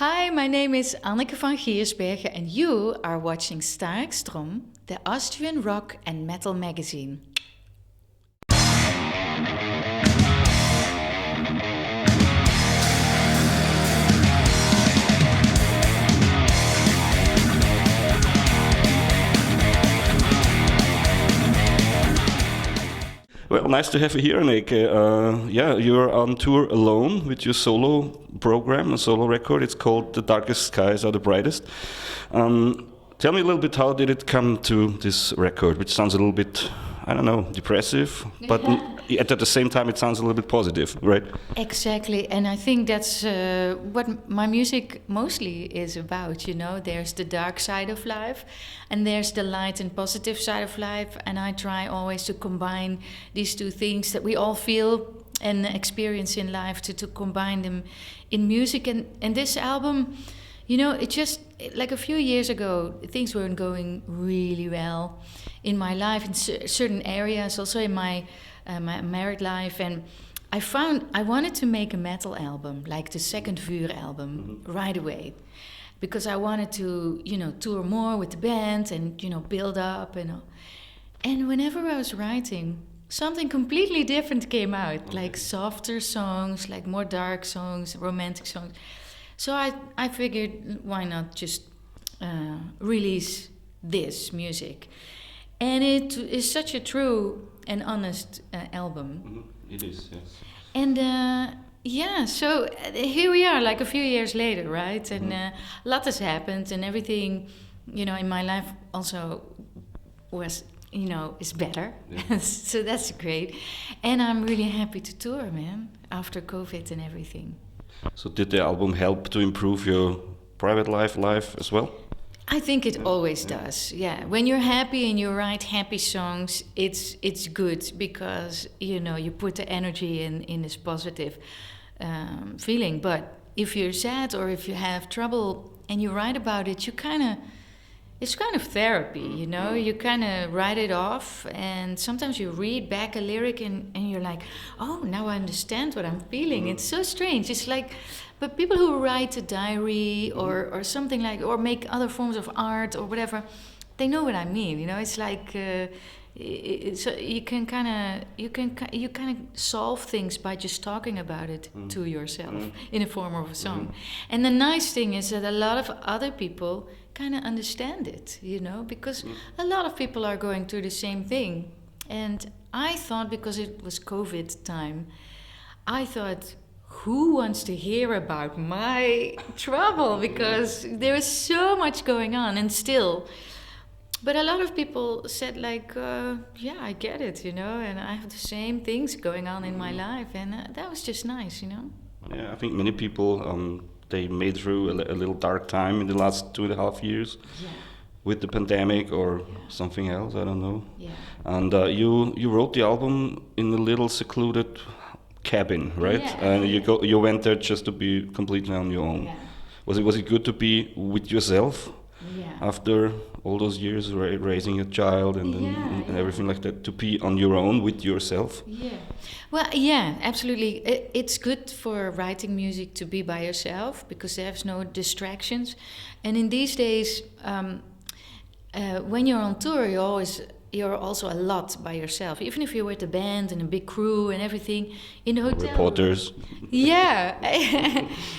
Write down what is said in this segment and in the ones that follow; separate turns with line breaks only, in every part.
Hi, my name is Anneke Van Giersbergen and you are watching Spricht, the Austrian rock and metal magazine.
Well, nice to have you here, Anneke. You're on tour alone with your solo program, a solo record. It's called The Darkest Skies Are the Brightest. Tell me a little bit, how did it come to this record, which sounds a little bit, I don't know, depressive, but at the same time it sounds a little bit positive, right?
Exactly, and I think that's what my music mostly is about, you know. There's the dark side of life and there's the light and positive side of life, and I try always to combine these two things that we all feel and experience in life, to combine them in music. And this album, you know, it just, like a few years ago, things weren't going really well in my life, in certain areas, also in my married life. And I found I wanted to make a metal album, like the second Wirren album, right away. Because I wanted to, you know, tour more with the band and, you know, build up and all. And whenever I was writing, something completely different came out, like softer songs, like more dark songs, romantic songs. So I figured, why not just release this music? And it is such a true and honest album.
It is, yes.
And so here we are, like a few years later, right? And a lot has happened, and everything, you know, in my life also was, you know, is better. Yeah. So that's great. And I'm really happy to tour, man, after COVID and everything.
So did the album help to improve your private life as well?
I think it always does, yeah. When you're happy and you write happy songs, it's good because, you know, you put the energy in this positive feeling. But if you're sad or if you have trouble and you write about it, it's kind of therapy, you know. You kind of write it off, and sometimes you read back a lyric and you're like, oh, now I understand what I'm feeling. It's so strange. It's like, but people who write a diary or something like, or make other forms of art or whatever, they know what I mean. You know, it's like you kind of solve things by just talking about it to yourself in a form of a song. And the nice thing is that a lot of other people kind of understand it, you know, because a lot of people are going through the same thing. And I thought, because it was COVID time, I thought, who wants to hear about my trouble? Because there is so much going on, and still. But a lot of people said, like, yeah, I get it, you know, and I have the same things going on in my life, and that was just nice, you know.
Yeah, I think many people, they made through a little dark time in the last 2.5 years with the pandemic or something else, I don't know. Yeah. And you wrote the album in a little secluded cabin, right?
Yeah.
And you went there just to be completely on your own. Yeah. Was it good to be with yourself after all those years raising a child and everything like that, to be on your own with yourself?
Yeah. Well, yeah, absolutely. It's good for writing music to be by yourself because there's no distractions. And in these days, when you're on tour, you're also a lot by yourself. Even if you're with a band and a big crew and everything, in the hotel
reporters.
Yeah.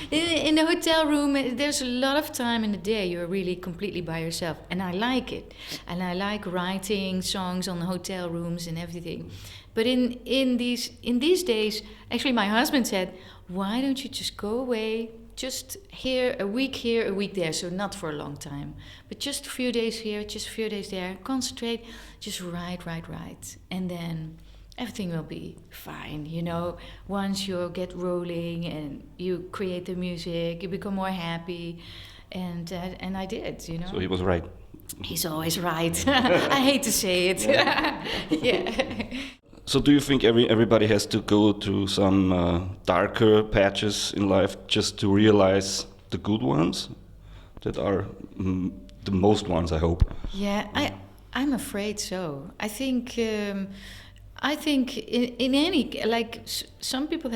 in the hotel room, there's a lot of time in the day you're really completely by yourself. And I like it. And I like writing songs on the hotel rooms and everything. But in these days, actually my husband said, why don't you just go away? Just here, a week there, so not for a long time, but just a few days here, just a few days there, concentrate, just write, and then everything will be fine, you know. Once you get rolling and you create the music, you become more happy, and I did, you know.
So he was right.
He's always right. I hate to say it. Yeah.
So do you think everybody has to go through some darker patches in life just to realize the good ones that are the most ones, I hope?
Yeah, I'm afraid so. I think I think in any, like some people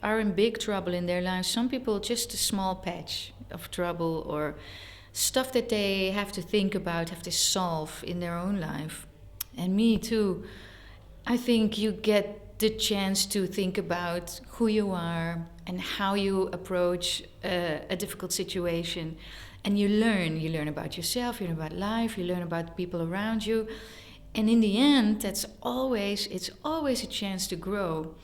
are in big trouble in their lives. Some people just a small patch of trouble or stuff that they have to think about, have to solve in their own life. And me too. I think you get the chance to think about who you are and how you approach a difficult situation. And you learn about yourself, you learn about life, you learn about the people around you. And in the end, it's always a chance to grow.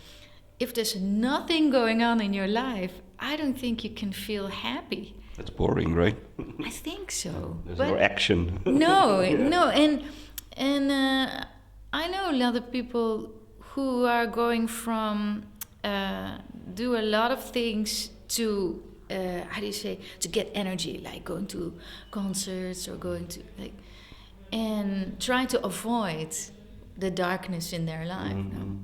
If there's nothing going on in your life, I don't think you can feel happy.
That's boring, right?
I think so.
There's no action.
No, no, and I know a lot of people who are going from do a lot of things to to get energy, like going to concerts or going to and try to avoid the darkness in their life. No?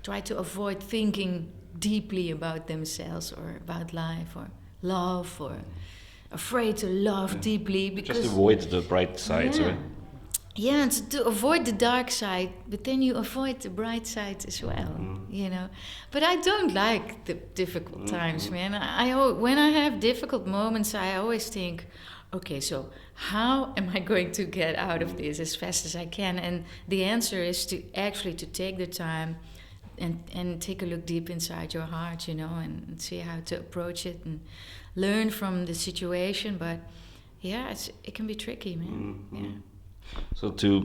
Try to avoid thinking deeply about themselves or about life or love or afraid to love deeply because
just avoid the bright sides, right?
Yeah, and to avoid the dark side, but then you avoid the bright side as well, you know. But I don't like the difficult times, man. When I have difficult moments, I always think, okay, so how am I going to get out of this as fast as I can? And the answer is to take the time and take a look deep inside your heart, you know, and see how to approach it and learn from the situation. But yeah, it can be tricky, man. Yeah.
So to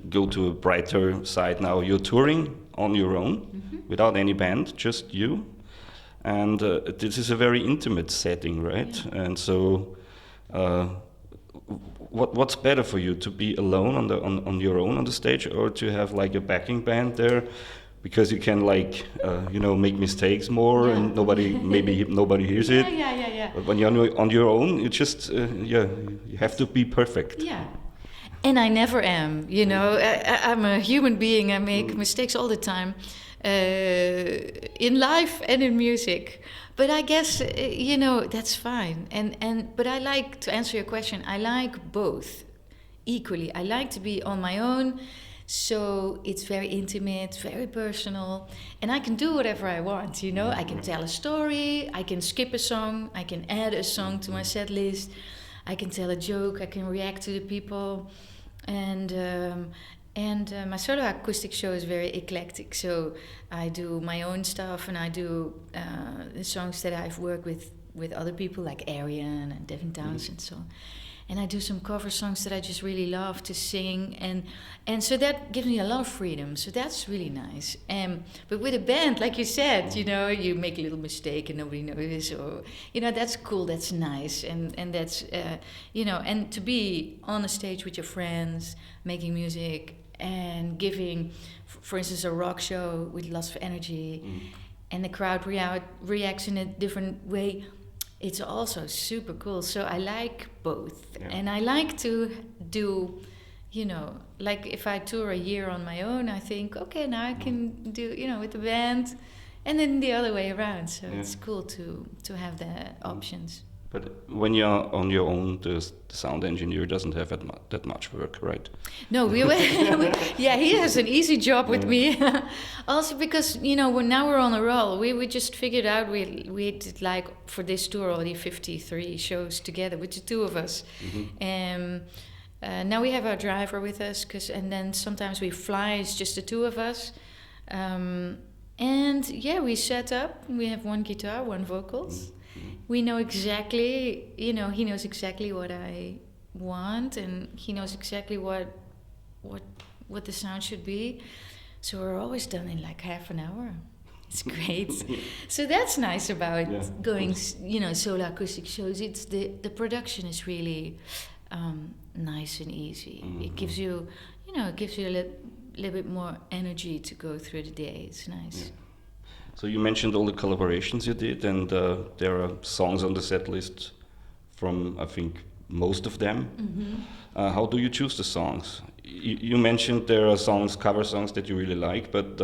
go to a brighter side now, you're touring on your own, without any band, just you. And this is a very intimate setting, right? Yeah. And so what's better for you, to be alone on your own on the stage, or to have like a backing band there? Because you can make mistakes more, and nobody hears it.
Yeah.
But when you're on your own, you just you have to be perfect.
Yeah. And I never am, you know. I'm a human being. I make mistakes all the time, in life and in music. But I guess that's fine. But I like to answer your question. I like both equally. I like to be on my own, so it's very intimate, very personal, and I can do whatever I want. You know, I can tell a story, I can skip a song, I can add a song to my set list. I can tell a joke, I can react to the people, and my solo acoustic show is very eclectic. So I do my own stuff, and I do the songs that I've worked with other people like Arian and Devin Townsend and so on. And I do some cover songs that I just really love to sing, and so that gives me a lot of freedom. So that's really nice. But with a band, like you said, you know, you make a little mistake and nobody notices, or that's cool, that's nice, and that's and to be on a stage with your friends, making music and giving, for instance, a rock show with lots of energy, and the crowd reacts in a different way. It's also super cool. So I like both. Yeah. And I like to do, like if I tour a year on my own, I think, okay, now I can do, with the band, and then the other way around. So it's cool to have the options.
But when you're on your own, the sound engineer doesn't have that much work, right?
No, he has an easy job with me. Also because, now we're on a roll. We just figured out we did, like, for this tour, already 53 shows together with the two of us. Now we have our driver with us, and then sometimes we fly, it's just the two of us. We set up, we have one guitar, one vocals. We know exactly, he knows exactly what I want, and he knows exactly what the sound should be. So we're always done in like half an hour. It's great. So that's nice about going, solo acoustic shows. It's the production is really nice and easy. It gives you, a little bit more energy to go through the day. It's nice. Yeah.
So you mentioned all the collaborations you did, and there are songs on the set list from, I think, most of them. How do you choose the songs? You mentioned there are cover songs that you really like, but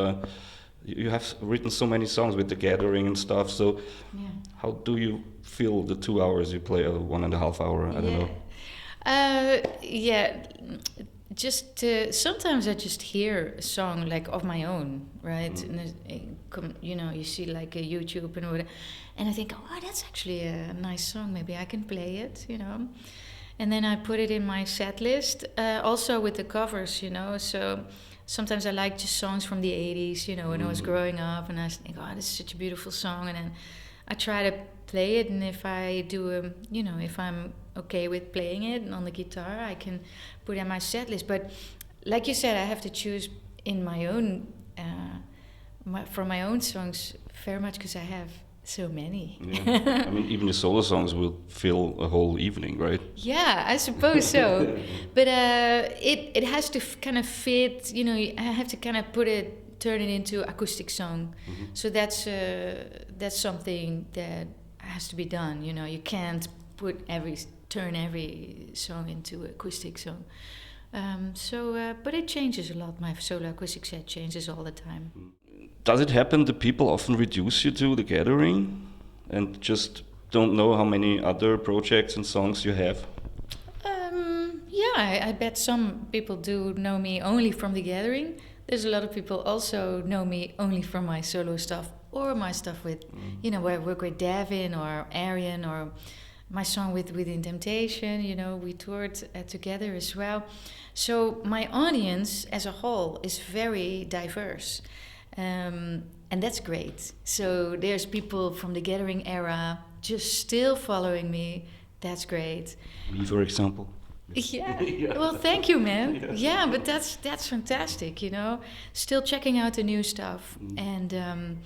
you have written so many songs with The Gathering and stuff, so how do you fill the 2 hours you play, 1.5 hours, I don't know?
sometimes I just hear a song like of my own, right? And you see like a YouTube and whatever, and I think, oh, that's actually a nice song. Maybe I can play it, And then I put it in my set list, also with the covers, So sometimes I like just songs from the 80s, when I was growing up, and I think, oh, this is such a beautiful song, and then I try to play it, and if I do, if I'm okay with playing it on the guitar, I can put it in my set list. But like you said, I have to choose in my own, for my own songs very much because I have so many.
Yeah. I mean, even the solo songs will fill a whole evening, right?
Yeah, I suppose so. But it has to kind of fit, I have to kind of turn it into acoustic song. So that's something that has to be done. You can't turn every song into acoustic song. But it changes a lot. My solo acoustic set changes all the time.
Does it happen that people often reduce you to the gathering and just don't know how many other projects and songs you have?
Yeah, I bet some people do know me only from the gathering. There's a lot of people also know me only from my solo stuff or my stuff with, where I work with Davin or Arian or my song with Within Temptation. We toured together as well. So my audience as a whole is very diverse. And that's great. So there's people from the gathering era just still following me. That's great.
Me, for example.
Yeah. Well, thank you, man. Yeah, but that's fantastic. Still checking out the new stuff, and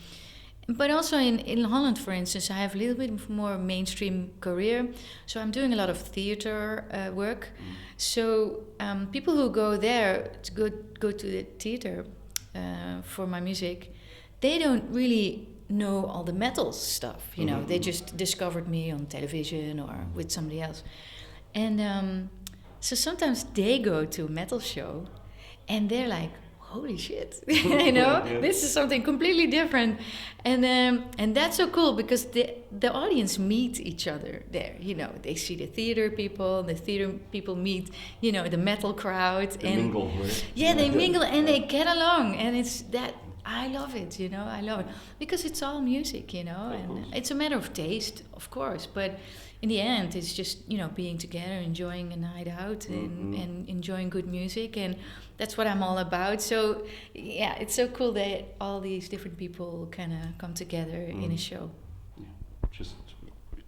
but also in Holland, for instance, I have a little bit more mainstream career, so I'm doing a lot of theater work. So people who go there to go to the theater for my music, they don't really know all the metal stuff. They just discovered me on television or with somebody else, and so sometimes they go to a metal show, and they're like, holy shit, this is something completely different, and that's so cool because the audience meet each other there. They see the theater people meet, the metal crowd,
they mingle, right?
Yeah, they mingle and they get along, and it's that. I love it, I love it because it's all music, and it's a matter of taste, of course, but in the end, it's just, being together, enjoying a night out and enjoying good music, and that's what I'm all about. So, yeah, it's so cool that all these different people kind of come together in a show.
Yeah. Just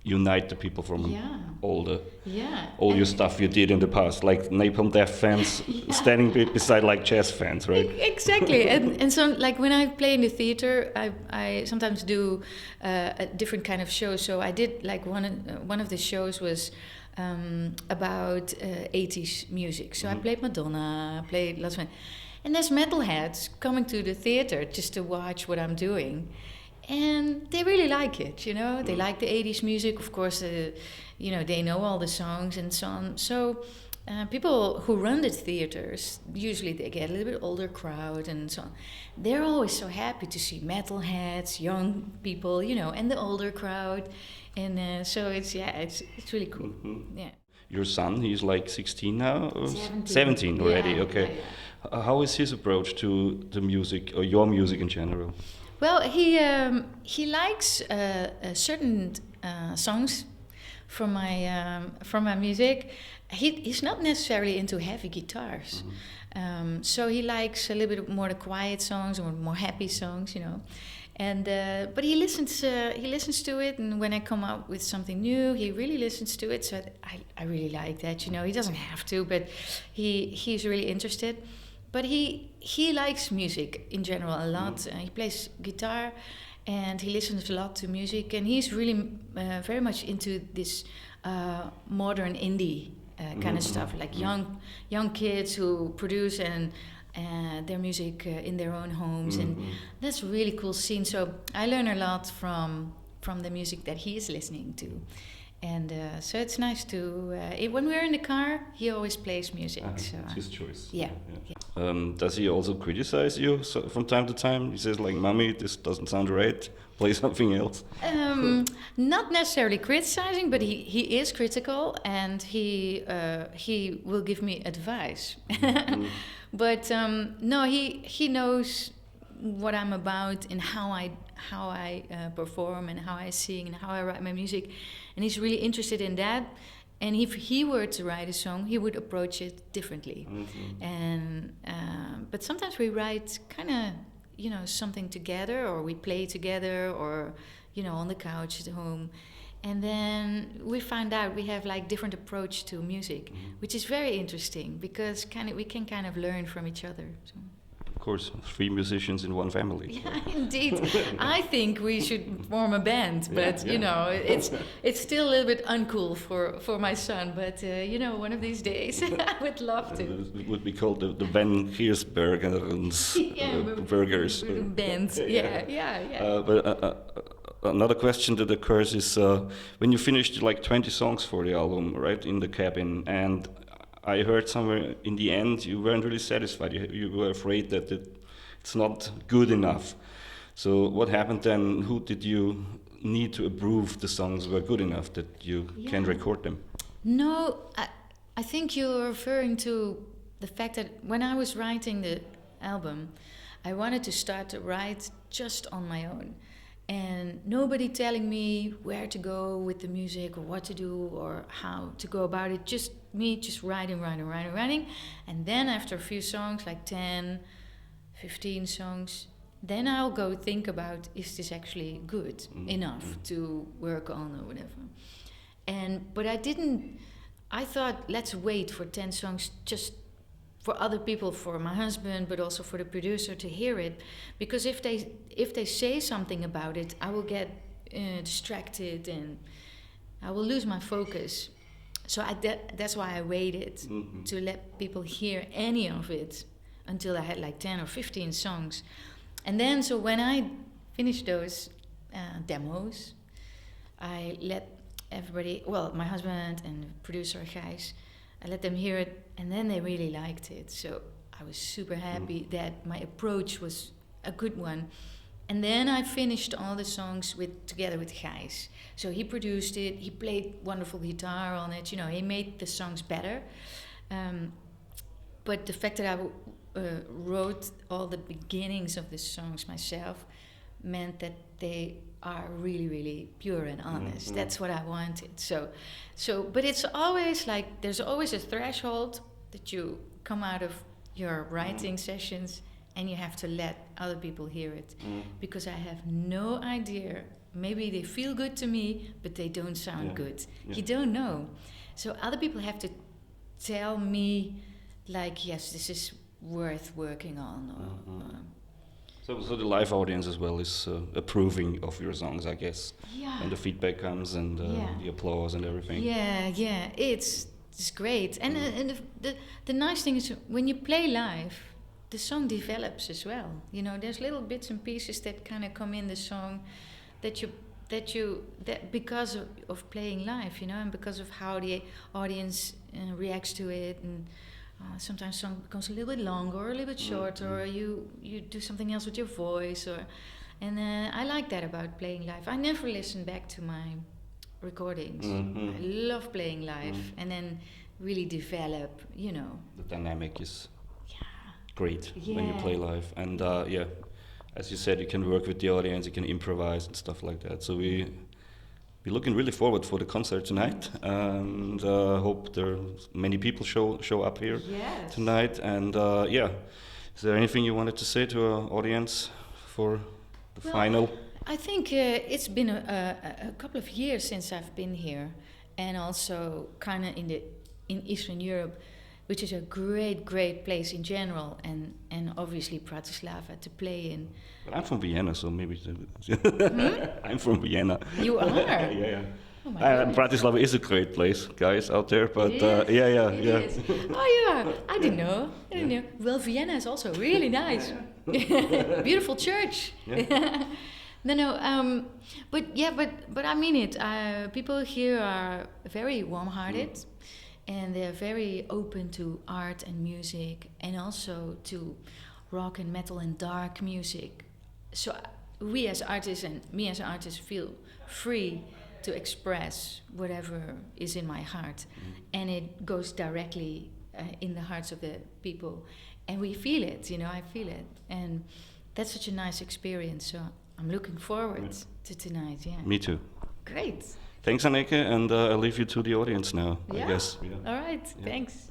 unite the people from all your stuff you did in the past, like Napalm Death fans standing beside like jazz fans, right?
Exactly. and so like when I play in the theater, I sometimes do a different kind of show. So I did like one of the shows was about 80s music. So I played Madonna, I played lots of, and there's metalheads coming to the theater just to watch what I'm doing. And they really like it, They like the 80s music. Of course, they know all the songs and so on. So people who run the theaters, usually they get a little bit older crowd and so on. They're always so happy to see metalheads, young people, and the older crowd. And so it's really cool. Yeah.
Your son, he's like 16 now? 17 already, okay.
Yeah.
How is his approach to the music, or your music in general?
Well, he likes certain songs from my music. He's not necessarily into heavy guitars, so he likes a little bit more the quiet songs or more happy songs, And but he listens to it, and when I come out with something new, he really listens to it. So I really like that, He doesn't have to, but he's really interested. But he likes music in general a lot. He plays guitar, and he listens a lot to music. And he's really very much into this modern indie kind of stuff, like young kids who produce and their music in their own homes, and that's a really cool scene. So I learn a lot from the music that he is listening to. And so it's nice to when we're in the car, he always plays music. So
it's his choice.
yeah.
Does he also criticize you from time to time? He says like, "Mommy, this doesn't sound right. Play something else."
Not necessarily criticizing, but he is critical, and he will give me advice. But no, he knows what I'm about and how I perform and how I sing and how I write my music, and he's really interested in that. And if he were to write a song, he would approach it differently. And but sometimes we write kind of something together, or we play together, or on the couch at home, and then we find out we have like different approach to music, which is very interesting because we can kind of learn from each other. So.
Of course, 3 musicians in one family.
Yeah, indeed. I think we should form a band, but it's still a little bit uncool for my son. But one of these days, I would love to.
It would be called the Van Giersbergen burgers.
Bands. Yeah.
But another question that occurs is when you finished like 20 songs for the album, right, in the cabin, and I heard somewhere in the end you weren't really satisfied. You were afraid that it's not good enough. So what happened then? Who did you need to approve the songs were good enough that you can record them?
No, I think you're referring to the fact that when I was writing the album, I wanted to start to write just on my own. And nobody telling me where to go with the music or what to do or how to go about it. Just me just writing. And then after a few songs, like 10, 15 songs, then I'll go think about, is this actually good enough to work on or whatever. But I thought, let's wait for 10 songs just for other people, for my husband, but also for the producer to hear it, because if they say something about it, I will get distracted and I will lose my focus. So that's why I waited to let people hear any of it until I had like 10 or 15 songs, and then so when I finished those demos, I let everybody, my husband and producer Gijs, I let them hear it, and then they really liked it. So I was super happy that my approach was a good one. And then I finished all the songs together with Gijs. So he produced it, he played wonderful guitar on it, he made the songs better. But the fact that I wrote all the beginnings of the songs myself meant that they are really, really pure and honest. That's what I wanted. So, but it's always like, there's always a threshold that you come out of your writing sessions and you have to let other people hear it. Because I have no idea, maybe they feel good to me, but they don't sound good. You don't know. So other people have to tell me, like, yes, this is worth working on.
So the live audience as well is approving of your songs, I guess.
Yeah.
And the feedback comes and the applause and everything.
Yeah, it's great. And the nice thing is when you play live, the song develops as well. There's little bits and pieces that kind of come in the song that because of playing live, and because of how the audience reacts to it, and sometimes song becomes a little bit longer or a little bit shorter, or you do something else with your voice, and I like that about playing live. I never listen back to my recordings. I love playing live and then really develop,
The dynamic is great when you play live, and as you said, you can work with the audience, you can improvise and stuff like that. So we're looking really forward for the concert tonight, and hope there many people show up here tonight. And is there anything you wanted to say to our audience for the final?
I think it's been a couple of years since I've been here, and also kind of in Eastern Europe, which is a great place in general, and obviously Bratislava to play in.
But I'm from Vienna, so maybe... I'm from Vienna.
You are?
Yeah. Oh Bratislava is a great place, guys, out there, but
it is. Oh yeah, I didn't know. Well, Vienna is also really nice. Beautiful church. No. But I mean it. People here are very warm-hearted, and they're very open to art and music, and also to rock and metal and dark music. So we as artists and me as an artist feel free to express whatever is in my heart, and it goes directly in the hearts of the people, and we feel it. I feel it, and that's such a nice experience. So I'm looking forward to tonight. Yeah.
Me too.
Great.
Thanks, Anneke, and I'll leave you to the audience now,
Yeah.
I guess.
All right. Yeah. Thanks.